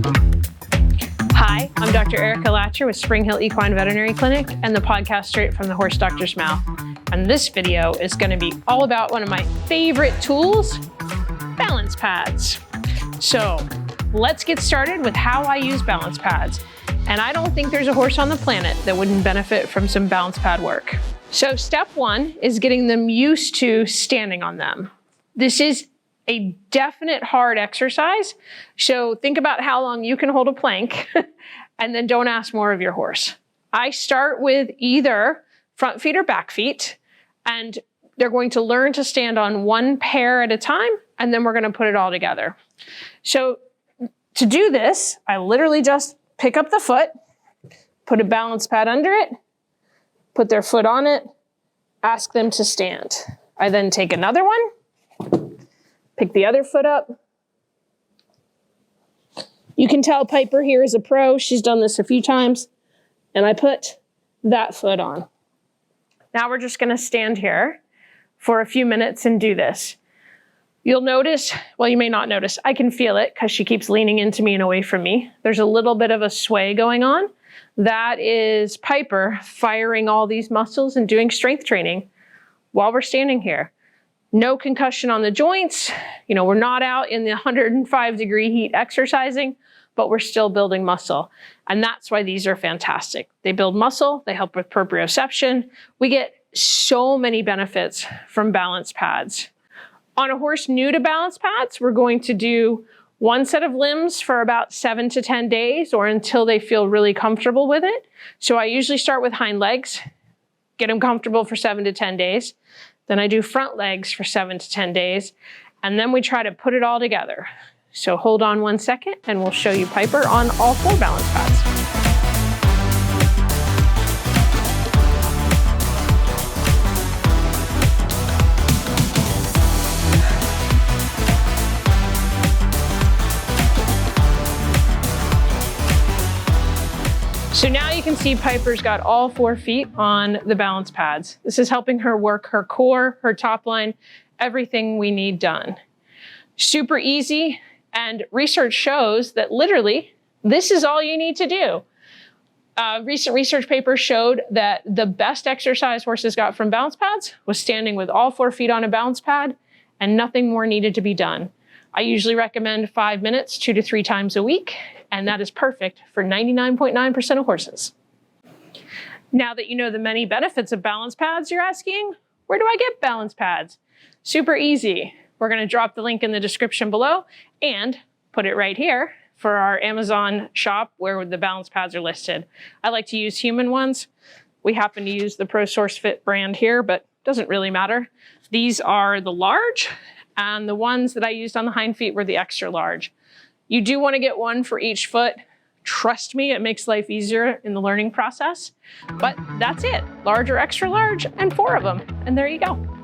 Hi, I'm Dr. Erica Latcher with Spring Hill Equine Veterinary Clinic and the podcast Straight from the Horse Doctor's Mouth. And this video is going to be all about one of my favorite tools, balance pads. So let's get started with how I use balance pads. And I don't think there's a horse on the planet that wouldn't benefit from some balance pad work. So step one is getting them used to standing on them. This is a definite hard exercise. So think about how long you can hold a plank and then don't ask more of your horse. I start with either front feet or back feet, and they're going to learn to stand on one pair at a time, and then we're going to put it all together. So to do this, I literally just pick up the foot, put a balance pad under it, put their foot on it, ask them to stand. I then take another one, pick the other foot up. You can tell Piper here is a pro. She's done this a few times. And I put that foot on. Now we're just going to stand here for a few minutes and do this. You'll notice, well, you may not notice, I can feel it because she keeps leaning into me and away from me. There's a little bit of a sway going on. That is Piper firing all these muscles and doing strength training while we're standing here. No concussion on the joints. You know, we're not out in the 105-degree heat exercising, but we're still building muscle. And that's why these are fantastic. They build muscle, they help with proprioception. We get so many benefits from balance pads. On a horse new to balance pads, we're going to do one set of limbs for about 7 to 10 days or until they feel really comfortable with it. So I usually start with hind legs, get them comfortable for 7 to 10 days. Then I do front legs for 7 to 10 days, and then we try to put it all together. So hold on 1 second, and we'll show you Piper on all 4 balance pads. So now you can see Piper's got all 4 feet on the balance pads. This is helping her work her core, her top line, everything we need done. Super easy, and research shows that literally this is all you need to do. Recent research paper showed that the best exercise horses got from balance pads was standing with all 4 feet on a balance pad, and nothing more needed to be done. I usually recommend 5 minutes, 2 to 3 times a week, and that is perfect for 99.9% of horses. Now that you know the many benefits of balance pads, you're asking, where do I get balance pads? Super easy. We're going to drop the link in the description below and put it right here for our Amazon shop where the balance pads are listed. I like to use human ones. We happen to use the ProSource Fit brand here, but doesn't really matter. These are the large, and the ones that I used on the hind feet were the extra large. You do want to get one for each foot. Trust me, it makes life easier in the learning process. But that's it. Large or extra large, and 4 of them. And there you go.